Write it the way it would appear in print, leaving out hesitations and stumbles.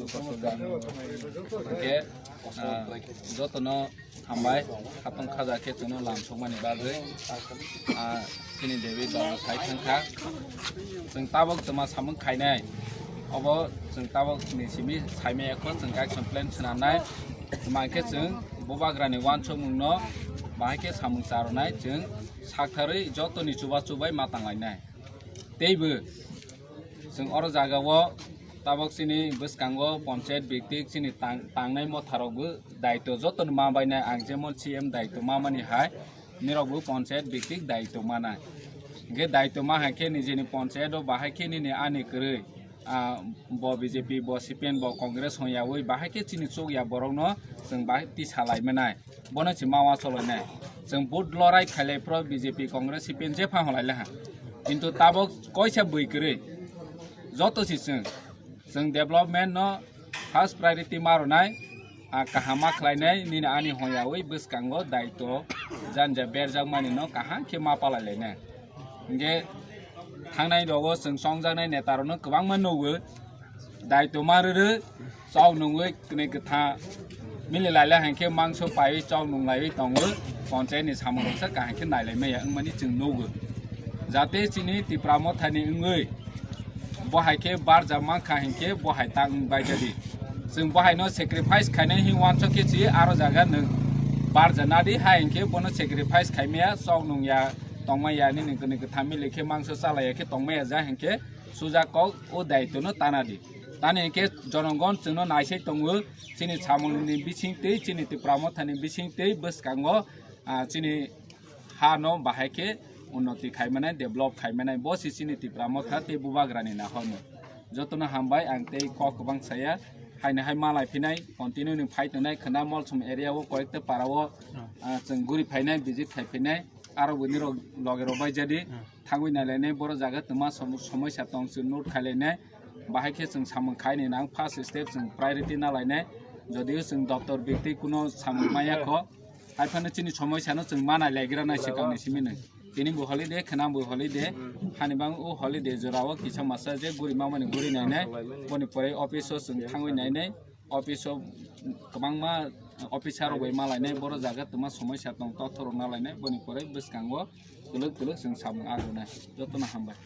के जतनो हामबाय हातन खाजा के जोंनो लामसंमानि बागै दिनै देबि दाव साइथांखा जों ताबक तमा सामों खायनाय अब जों ताबक निसिमि साइमेखौ जों एक्सन प्लेन सुनानै माइके जों बबाग्रानि वानसो मुंनो बाहायके सामों चारनाय जों साखथारै जतनि चुबा चुबाय मातांलायनाय तेबो जों अर जागाव ताबक सिनि बसकांगो पंचायत व्यक्ति सिनि तांनाय मथारावबो दायित्व जतन माबायनाय आं जेमन सीएम दायित्व मामानि हाय निरावबो पंचायत व्यक्ति दायित्व मानाय गे दायित्व माहाके निजेनि पंचायत बाहायके निने आनि करै ब बीजेपी ब सीपीएम ब कांग्रेस होयावै बाहायके चिनि चौया बरंनो जों बाहाय तिसालायमनाय बनोसि मावा चलनाय जों बुट लराय खायलायफ्र बीजेपी कांग्रेस सीपीएम जे फाहलायला किन्तु ताबक कयसा बैकरै जतोसि जों डेभलपमेन्ट न फर्स्ट प्रायोरिटी मारनाय काहामा खलायनाय निने आनि होयावै बसकांगो दायित्व जानजा बेरजां मानि न काहा के मापालायलायनाय गे थांनाय दगो जों संजानाय नेतारनो गोबां माननोबो दायित्व मारो चाव नङै नै गथा मिलायलायला हांके मांसो पायै चाव नंलायै दङो पंचायतनि सामोरसा काहाके नायलायमाया मानि जों नौबो जाते चिनि तिप्रामो थानि ओङै बहायके बार जामा खाहिके बहाय तां बायदि जों बहायनो सेक्रिफाइस खायनाय हि वानस केसि आरो जागा नों बार जानादि हायके बनो सेक्रिफाइस खायमाया चाव नंया तंमाया नि नगनि गथामि लेखे मांसो चालायाके तंमाया जा हेंके सुजाक ओ दायित्वनो तानादि तानि हेंके जनगण जोंनो नायसै तंगो चिनि सामंनि बिसिंतै चिनि तिप्रामो थानि बिसिंतै बसकांगो चिनि हानो बाहायके उन्नति खायमानाय डेभलप खायमानाय बस चिनि तिप्रामो था ते बुबाग्रानि ना हनो जतनो हामबाय आं ते ककबां साया हायनाहाय मालाय फिनाय कन्टिन्यू नि फाइट होनाय खोना मलसम एरियाव कयेक्ट पाराव जों गुरि फायनाय विजिट खायफैनाय आरो बनि लगे रबाय जादि थांगै नायलायनाय बर' जागा तमा समस्या दं जों नोट खायलायनाय बाहायके जों सामों खायनाय नां फार्स्ट स्टेप जों प्रायोरिटी नालायनाय जदियो जों डक्टर व्यक्ति कुनो सामों मायाखो हायफानो चिनि समस्यानो जों मानाय लायग्रा नाय सिगांनि सिमिनो दिनै बो हलिडे खोनाबो हलिडे हानिबां ओ हलिडे जराव किसा मासा जे गुरि मामानि गुरि नायनाय बनि परे अफिसो जों थांगै नायनाय अफिसो गोबां मा अफिसार बै मालायनाय बर' जागा तमा समस्या दं तथर नालायनाय बनि परे बसकांगो गलक जों सामों आगोनाय जतनो हामबाय।